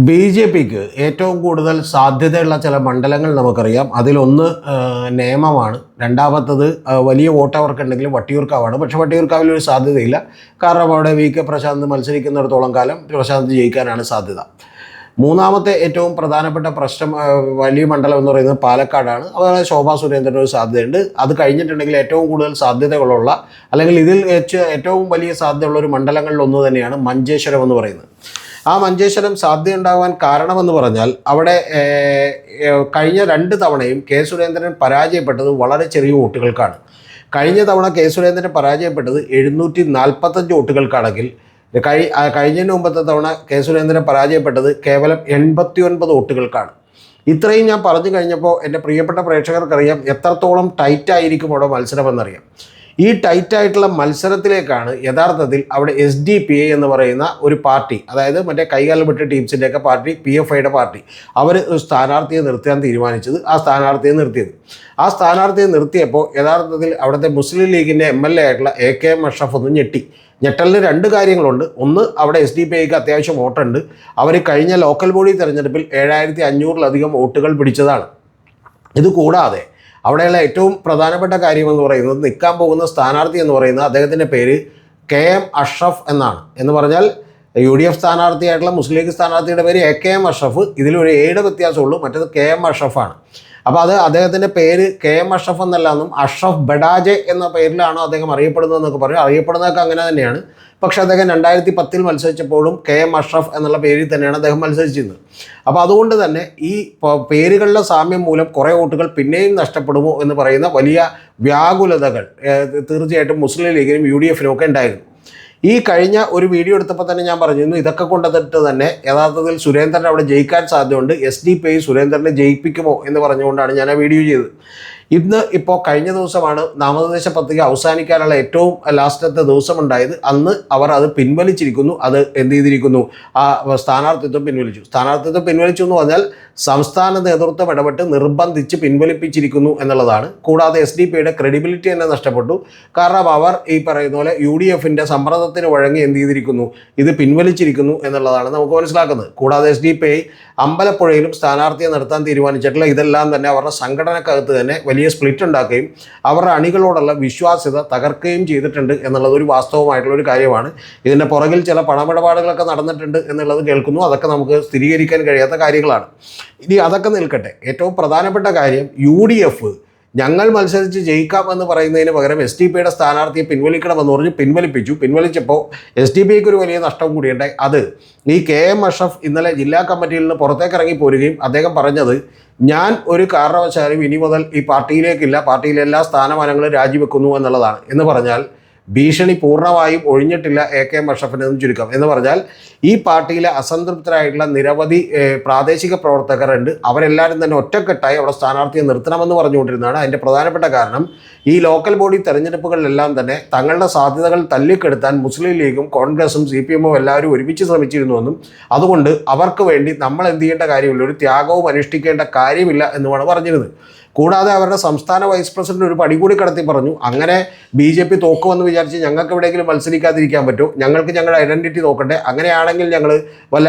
ബി.ജെ.പിക്ക് ഏറ്റവും കൂടുതൽ സാധ്യതയുള്ള ചില മണ്ഡലങ്ങൾ നമുക്കറിയാം. അതിലൊന്ന് നേമമാണ്. രണ്ടാമത്തത് വലിയ വോട്ട് അവർക്കുണ്ടെങ്കിലും വട്ടിയൂർക്കാവാണ്. പക്ഷേ വട്ടിയൂർക്കാവിലൊരു സാധ്യതയില്ല. കാരണം അവിടെ വി.കെ. പ്രശാന്ത് മത്സരിക്കുന്നിടത്തോളം കാലം പ്രശാന്ത് ജയിക്കാനാണ് സാധ്യത. മൂന്നാമത്തെ ഏറ്റവും പ്രധാനപ്പെട്ട പ്രശ്നം വലിയ മണ്ഡലം എന്ന് പറയുന്നത് പാലക്കാടാണ്. അതുപോലെ ശോഭാ സുരേന്ദ്രന് ഒരു സാധ്യതയുണ്ട്. അത് കഴിഞ്ഞിട്ടുണ്ടെങ്കിൽ ഏറ്റവും കൂടുതൽ സാധ്യതകളുള്ള അല്ലെങ്കിൽ ഇതിൽ വെച്ച് ഏറ്റവും വലിയ സാധ്യതയുള്ള ഒരു മണ്ഡലങ്ങളിൽ ഒന്ന് തന്നെയാണ് മഞ്ചേശ്വരം എന്ന് പറയുന്നത്. ആ മഞ്ചേശ്വരം സാധ്യതയുണ്ടാകാൻ കാരണമെന്ന് പറഞ്ഞാൽ അവിടെ കഴിഞ്ഞ 2 തവണയും കെ സുരേന്ദ്രൻ പരാജയപ്പെട്ടത് വളരെ ചെറിയ വോട്ടുകൾക്കാണ്. കഴിഞ്ഞ തവണ കെ സുരേന്ദ്രൻ പരാജയപ്പെട്ടത് 745 വോട്ടുകൾക്കാണെങ്കിൽ കഴിഞ്ഞതിന് മുമ്പത്തെ തവണ കെ സുരേന്ദ്രൻ പരാജയപ്പെട്ടത് കേവലം 89 വോട്ടുകൾക്കാണ്. ഇത്രയും ഞാൻ പറഞ്ഞു കഴിഞ്ഞപ്പോൾ എൻ്റെ പ്രിയപ്പെട്ട പ്രേക്ഷകർക്കറിയാം എത്രത്തോളം ടൈറ്റായിരിക്കും അവിടെ മത്സരമെന്നറിയാം. ഈ ടൈറ്റായിട്ടുള്ള മത്സരത്തിലേക്കാണ് യഥാർത്ഥത്തിൽ അവിടെ SDP എന്ന് പറയുന്ന ഒരു പാർട്ടി, അതായത് മറ്റേ കൈകാലപ്പെട്ട് ടീംസിൻ്റെയൊക്കെ പാർട്ടി, PFIയുടെ പാർട്ടി, അവർ സ്ഥാനാർത്ഥിയെ നിർത്താൻ തീരുമാനിച്ചത്. ആ സ്ഥാനാർത്ഥിയെ നിർത്തിയപ്പോൾ യഥാർത്ഥത്തിൽ അവിടുത്തെ മുസ്ലിം ലീഗിൻ്റെ MLA ആയിട്ടുള്ള AKM അഷ്റഫ് ഒന്ന് ഞെട്ടലിന് 2 കാര്യങ്ങളുണ്ട്. ഒന്ന്, അവിടെ SDPIക്ക് അത്യാവശ്യം വോട്ടുണ്ട്. അവർ കഴിഞ്ഞ ലോക്കൽ ബോഡി തെരഞ്ഞെടുപ്പിൽ 7500-ലധികം വോട്ടുകൾ പിടിച്ചതാണ്. ഇതുകൂടാതെ അവിടെയുള്ള ഏറ്റവും പ്രധാനപ്പെട്ട കാര്യമെന്ന് പറയുന്നത് നിൽക്കാൻ പോകുന്ന സ്ഥാനാർത്ഥി എന്ന് പറയുന്നത് അദ്ദേഹത്തിൻ്റെ പേര് KM അഷ്റഫ് എന്നാണ്. എന്ന് പറഞ്ഞാൽ UDF സ്ഥാനാർത്ഥിയായിട്ടുള്ള മുസ്ലിം ലീഗ് സ്ഥാനാർത്ഥിയുടെ പേര് AKM അഷ്റഫ്. ഇതിലൊരു 7 വ്യത്യാസമുള്ളൂ. മറ്റേത് KM അഷ്റഫാണ്. അപ്പോൾ അത് അദ്ദേഹത്തിൻ്റെ പേര് KM അഷ്റഫ് എന്നല്ല എന്നും അഷ്റഫ് ബഡാജെ എന്ന പേരിലാണോ അദ്ദേഹം അറിയപ്പെടുന്നതെന്നൊക്കെ പറയും. അറിയപ്പെടുന്നതൊക്കെ അങ്ങനെ തന്നെയാണ്. പക്ഷേ അദ്ദേഹം 2010 മത്സരിച്ചപ്പോഴും KM അഷ്റഫ് എന്നുള്ള പേരിൽ തന്നെയാണ് അദ്ദേഹം മത്സരിച്ചിരുന്നത്. അപ്പോൾ അതുകൊണ്ട് തന്നെ ഈ പേരുകളിലെ സാമ്യം മൂലം കുറേ വോട്ടുകൾ പിന്നെയും നഷ്ടപ്പെടുമോ എന്ന് പറയുന്ന വലിയ വ്യാകുലതകൾ തീർച്ചയായിട്ടും മുസ്ലിം ലീഗിനും UDFനും ഒക്കെ ഉണ്ടായിരുന്നു. ഈ കഴിഞ്ഞ ഒരു വീഡിയോ എടുത്തപ്പോൾ തന്നെ ഞാൻ പറഞ്ഞിരുന്നു ഇതൊക്കെ കൊണ്ടുവന്നിട്ട് തന്നെ യഥാർത്ഥത്തിൽ സുരേന്ദ്രൻ അവിടെ ജയിക്കാൻ സാധ്യതയുണ്ട്, SDP സുരേന്ദ്രനെ ജയിപ്പിക്കുമോ എന്ന് പറഞ്ഞുകൊണ്ടാണ് ഞാൻ ആ വീഡിയോ ചെയ്തത്. ഇപ്പോൾ കഴിഞ്ഞ ദിവസമാണ് നാമനിർദ്ദേശ പത്രിക അവസാനിക്കാനുള്ള ഏറ്റവും ലാസ്റ്റത്തെ ദിവസമുണ്ടായത്. അന്ന് അവർ അത് പിൻവലിച്ചിരിക്കുന്നു. അത് എന്ത് ചെയ്തിരിക്കുന്നു? ആ സ്ഥാനാർത്ഥിത്വം പിൻവലിച്ചു എന്ന് പറഞ്ഞാൽ സംസ്ഥാന നേതൃത്വം ഇടപെട്ട് നിർബന്ധിച്ച് പിൻവലിപ്പിച്ചിരിക്കുന്നു എന്നുള്ളതാണ്. കൂടാതെ SDPയുടെ ക്രെഡിബിലിറ്റി തന്നെ നഷ്ടപ്പെട്ടു. കാരണം അവർ ഈ പറയുന്ന പോലെ UDFൻ്റെ സമ്മർദ്ദത്തിന് വഴങ്ങി എന്ത് ചെയ്തിരിക്കുന്നു? ഇത് പിൻവലിച്ചിരിക്കുന്നു എന്നുള്ളതാണ് നമുക്ക് മനസ്സിലാക്കുന്നത്. കൂടാതെ SDPI അമ്പലപ്പുഴയിലും സ്ഥാനാർത്ഥിയെ നിർത്താൻ തീരുമാനിച്ചിട്ടുള്ള ഇതെല്ലാം തന്നെ അവരുടെ സംഘടനക്കകത്ത് തന്നെ വലിയ സ്പ്ലിറ്റ് ഉണ്ടാക്കുകയും അവരുടെ അണികളോടുള്ള വിശ്വാസ്യത തകർക്കുകയും ചെയ്തിട്ടുണ്ട് എന്നുള്ളത് ഒരു വാസ്തവമായിട്ടുള്ളൊരു കാര്യമാണ്. ഇതിൻ്റെ പുറകിൽ ചില പണമിടപാടുകളൊക്കെ നടന്നിട്ടുണ്ട് എന്നുള്ളത് കേൾക്കുന്നു. അതൊക്കെ നമുക്ക് സ്ഥിരീകരിക്കാൻ കഴിയാത്ത കാര്യങ്ങളാണ്. ഇനി അതൊക്കെ നിൽക്കട്ടെ. ഏറ്റവും പ്രധാനപ്പെട്ട കാര്യം UDF ഞങ്ങൾ മത്സരിച്ച് ജയിക്കാമെന്ന് പറയുന്നതിന് പകരം SDPയുടെ സ്ഥാനാർത്ഥിയെ പിൻവലിക്കണമെന്ന് പറഞ്ഞ് പിൻവലിച്ചപ്പോൾ SDPക്ക് ഒരു വലിയ നഷ്ടം കൂടിയുണ്ടായി. അത് ഈ KM അഷ്റഫ് ഇന്നലെ ജില്ലാ കമ്മിറ്റിയിൽ നിന്ന് പുറത്തേക്ക് ഇറങ്ങി പോരുകയും അദ്ദേഹം പറഞ്ഞത് ഞാൻ ഒരു കാരണവശാലും ഇനി മുതൽ ഈ പാർട്ടിയിലേക്കില്ല, പാർട്ടിയിലെ എല്ലാ സ്ഥാനമാനങ്ങളും രാജിവെക്കുന്നു എന്നുള്ളതാണ്. എന്ന് പറഞ്ഞാൽ ഭീഷണി പൂർണ്ണമായും ഒഴിഞ്ഞിട്ടില്ല AKM അഷ്റഫിനെന്ന് ചുരുക്കം. എന്ന് പറഞ്ഞാൽ ഈ പാർട്ടിയിലെ അസംതൃപ്തരായിട്ടുള്ള നിരവധി പ്രാദേശിക പ്രവർത്തകരുണ്ട്. അവരെല്ലാവരും തന്നെ ഒറ്റക്കെട്ടായി അവിടെ സ്ഥാനാർത്ഥിയെ നിർത്തണമെന്ന് പറഞ്ഞുകൊണ്ടിരുന്നതാണ്. അതിൻ്റെ പ്രധാനപ്പെട്ട കാരണം ഈ ലോക്കൽ ബോഡി തെരഞ്ഞെടുപ്പുകളിലെല്ലാം തന്നെ തങ്ങളുടെ സാധ്യതകൾ തല്ലിക്കെടുത്താൻ മുസ്ലിം ലീഗും കോൺഗ്രസും CPMും എല്ലാവരും ഒരുമിച്ച് ശ്രമിച്ചിരുന്നുവെന്നും അതുകൊണ്ട് അവർക്ക് വേണ്ടി നമ്മൾ എന്ത് ചെയ്യേണ്ട കാര്യമില്ല, ഒരു ത്യാഗവും അനുഷ്ഠിക്കേണ്ട കാര്യമില്ല എന്നുമാണ് പറഞ്ഞിരുന്നത്. കൂടാതെ അവരുടെ സംസ്ഥാന വൈസ് പ്രസിഡന്റ് ഒരു പടി കൂടി കടത്തി പറഞ്ഞു, അങ്ങനെ BJP തോക്കുമെന്ന് വിചാരിച്ച് ഞങ്ങൾക്ക് എവിടെയെങ്കിലും മത്സരിക്കാതിരിക്കാൻ പറ്റുമോ? ഞങ്ങൾക്ക് ഞങ്ങളുടെ ഐഡൻറ്റിറ്റി നോക്കട്ടെ. അങ്ങനെയാണെങ്കിൽ ഞങ്ങൾ വല്ല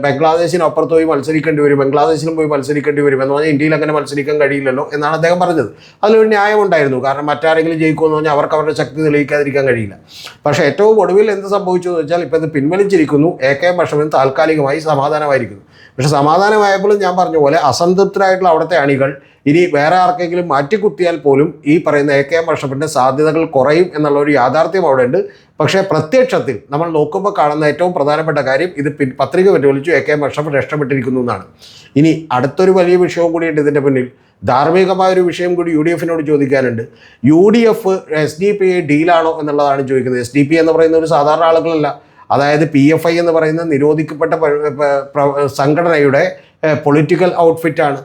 ബംഗ്ലാദേശിനപ്പുറത്ത് പോയി മത്സരിക്കേണ്ടി വരും, ബംഗ്ലാദേശിലും പോയി മത്സരിക്കേണ്ടി വരും എന്ന് പറഞ്ഞാൽ ഇന്ത്യയിൽ അങ്ങനെ മത്സരിക്കാൻ കഴിയില്ലല്ലോ എന്നാണ് അദ്ദേഹം പറഞ്ഞത്. അതിലൊരു ന്യായമുണ്ടായിരുന്നു. കാരണം മറ്റാരെങ്കിലും ജയിക്കുമെന്ന് പറഞ്ഞാൽ അവർക്ക് അവരുടെ ശക്തി തെളിയിക്കാതിരിക്കാൻ കഴിയില്ല. പക്ഷേ ഏറ്റവും ഒടുവിൽ എന്ത് സംഭവിച്ചു എന്ന് വെച്ചാൽ ഇപ്പോൾ ഇത് പിൻവലിച്ചിരിക്കുന്നു. AKM അഷ്റഫിന് താൽക്കാലികമായി സമാധാനമായിരിക്കുന്നു. പക്ഷേ സമാധാനമായപ്പോഴും ഞാൻ പറഞ്ഞ പോലെ അസംതൃപ്തരായിട്ടുള്ള അവിടുത്തെ അണികൾ ഇനി വേറെ ആർക്കെങ്കിലും മാറ്റിക്കുത്തിയാൽ പോലും ഈ പറയുന്ന AKM അഷ്റഫിൻ്റെ സാധ്യതകൾ കുറയും എന്നുള്ള ഒരു യാഥാർത്ഥ്യം അവിടെ ഉണ്ട്. പക്ഷേ പ്രത്യക്ഷത്തിൽ നമ്മൾ നോക്കുമ്പോൾ കാണുന്ന ഏറ്റവും പ്രധാനപ്പെട്ട കാര്യം ഇത് പത്രിക പിൻവലിച്ചു, AKM അഷ്റഫ് രക്ഷപ്പെട്ടിരിക്കുന്നു എന്നാണ്. ഇനി അടുത്തൊരു വലിയ വിഷയവും കൂടിയുണ്ട് ഇതിൻ്റെ പിന്നിൽ. ധാർമ്മികമായൊരു വിഷയം കൂടി UDFനോട് ചോദിക്കാനുണ്ട്. UDF SDPI ഡീലാണോ എന്നുള്ളതാണ് ചോദിക്കുന്നത്. SDP എന്ന് പറയുന്ന ഒരു സാധാരണ ആളുകളല്ല. അതായത് PFI എന്ന് പറയുന്ന നിരോധിക്കപ്പെട്ട സംഘടനയുടെ പൊളിറ്റിക്കൽ ഔട്ട്ഫിറ്റാണ്.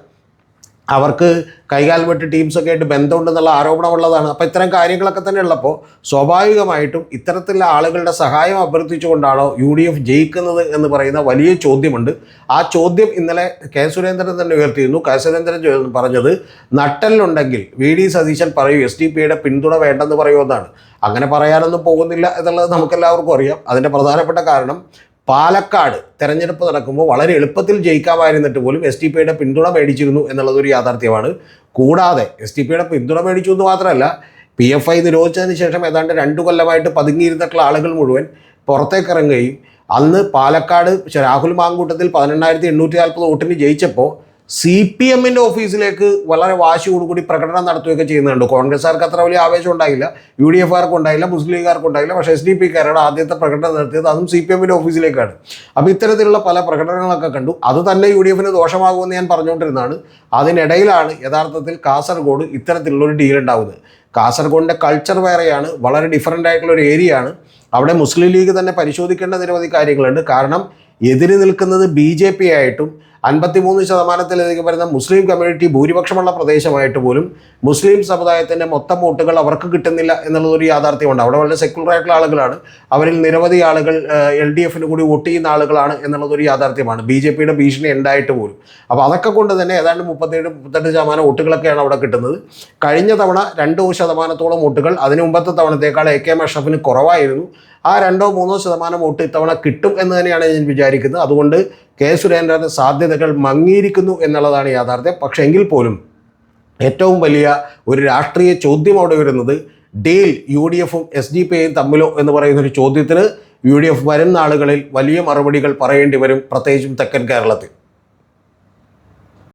അവർക്ക് കൈകാൽവെട്ട് ടീംസൊക്കെ ആയിട്ട് ബന്ധമുണ്ടെന്നുള്ള ആരോപണമുള്ളതാണ്. അപ്പോൾ ഇത്തരം കാര്യങ്ങളൊക്കെ തന്നെ ഉള്ളപ്പോൾ സ്വാഭാവികമായിട്ടും ഇത്തരത്തിലുള്ള ആളുകളുടെ സഹായം അഭ്യർത്ഥിച്ചുകൊണ്ടാണോ UDF ജയിക്കുന്നത് എന്ന് പറയുന്ന വലിയ ചോദ്യമുണ്ട്. ആ ചോദ്യം ഇന്നലെ കെ സുരേന്ദ്രൻ തന്നെ ഉയർത്തിയിരുന്നു. കെ സുരേന്ദ്രൻ പറഞ്ഞത് നട്ടലുണ്ടെങ്കിൽ VD സതീശൻ പറയൂ SDPയുടെ പിന്തുണ വേണ്ടെന്ന് പറയുമെന്നാണ്. അങ്ങനെ പറയാനൊന്നും പോകുന്നില്ല എന്നുള്ളത് നമുക്കെല്ലാവർക്കും അറിയാം. അതിൻ്റെ പ്രധാനപ്പെട്ട കാരണം പാലക്കാട് തെരഞ്ഞെടുപ്പ് നടക്കുമ്പോൾ വളരെ എളുപ്പത്തിൽ ജയിക്കാമായിരുന്നിട്ട് പോലും SDP പിന്തുണ മേടിച്ചിരുന്നു എന്നുള്ളതൊരു യാഥാർത്ഥ്യമാണ്. കൂടാതെ SDP പിന്തുണ മേടിച്ചു എന്ന് മാത്രമല്ല, PFI നിരോധിച്ചതിന് ശേഷം ഏതാണ്ട് 2 കൊല്ലമായിട്ട് പതുങ്ങിയിരുന്നിട്ടുള്ള ആളുകൾ മുഴുവൻ പുറത്തേക്ക് ഇറങ്ങുകയും അന്ന് പാലക്കാട് രാഹുൽ മാങ്കൂട്ടത്തിൽ 18,840 വോട്ടിന് ജയിച്ചപ്പോൾ CPM ഓഫീസിലേക്ക് വളരെ വാശിയോടുകൂടി പ്രകടനം നടത്തുകയൊക്കെ ചെയ്യുന്നുണ്ട്. കോൺഗ്രസ്സുകാർക്ക് അത്ര വലിയ ആവേശം ഉണ്ടായില്ല, UDFകാർക്കും ഉണ്ടായില്ല, മുസ്ലിം ലീഗുകാർക്കും ഉണ്ടായില്ല. പക്ഷേ SDP ആദ്യത്തെ പ്രകടനം നടത്തിയത് അതും CPM ഓഫീസിലേക്കാണ്. അപ്പോൾ ഇത്തരത്തിലുള്ള പല പ്രകടനങ്ങളൊക്കെ കണ്ടു. അത് തന്നെ UDF ദോഷമാകുമെന്ന് ഞാൻ പറഞ്ഞുകൊണ്ടിരുന്നതാണ്. അതിനിടയിലാണ് യഥാർത്ഥത്തിൽ കാസർഗോഡ് ഇത്തരത്തിലുള്ളൊരു ഡീൽ ഉണ്ടാകുന്നത്. കാസർഗോഡിൻ്റെ കൾച്ചർ വേറെയാണ്, വളരെ ഡിഫറൻ്റ് ആയിട്ടുള്ള ഒരു ഏരിയ ആണ്. അവിടെ മുസ്ലിം ലീഗ് തന്നെ പരിശോധിക്കേണ്ട നിരവധി കാര്യങ്ങളുണ്ട്. കാരണം എതിര് നിൽക്കുന്നത് BJP ആയിട്ടും 53% വരുന്ന മുസ്ലിം കമ്മ്യൂണിറ്റി ഭൂരിപക്ഷമുള്ള പ്രദേശമായിട്ട് പോലും മുസ്ലിം സമുദായത്തിൻ്റെ മൊത്തം വോട്ടുകൾ അവർക്ക് കിട്ടുന്നില്ല എന്നുള്ളതൊരു യാഥാർത്ഥ്യമുണ്ട്. അവിടെ വളരെ സെക്യുലർ ആയിട്ടുള്ള ആളുകളാണ്. അവരിൽ നിരവധി ആളുകൾ LDF കൂടി വോട്ട് ചെയ്യുന്ന ആളുകളാണ് എന്നുള്ളതൊരു യാഥാർത്ഥ്യമാണ്, BJP ഭീഷണി ഉണ്ടായിട്ട് പോലും. അപ്പോൾ അതൊക്കെ കൊണ്ട് തന്നെ ഏതാണ്ട് 37-38% വോട്ടുകളൊക്കെയാണ് അവിടെ കിട്ടുന്നത്. കഴിഞ്ഞ തവണ 2% വോട്ടുകൾ അതിന് മുമ്പത്തെ തവണത്തേക്കാൾ AK അഷ്റഫിന് കുറവായിരുന്നു. ആ 2-3% വോട്ട് ഇത്തവണ കിട്ടും എന്ന് തന്നെയാണ് ഞാൻ വിചാരിക്കുന്നത്. അതുകൊണ്ട് K സുരേന്ദ്രൻ്റെ സാധ്യതകൾ മങ്ങിയിരിക്കുന്നു എന്നുള്ളതാണ് യാഥാർത്ഥ്യം. പക്ഷേ എങ്കിൽ പോലും ഏറ്റവും വലിയ ഒരു രാഷ്ട്രീയ ചോദ്യം അവിടെ വരുന്നത് ഡീൽ UDFും SDP തമ്മിലോ എന്ന് പറയുന്നൊരു ചോദ്യത്തിന് UDF വരുന്ന ആളുകളിൽ വലിയ മറുപടികൾ പറയേണ്ടി വരും, പ്രത്യേകിച്ചും തെക്കൻ കേരളത്തിൽ.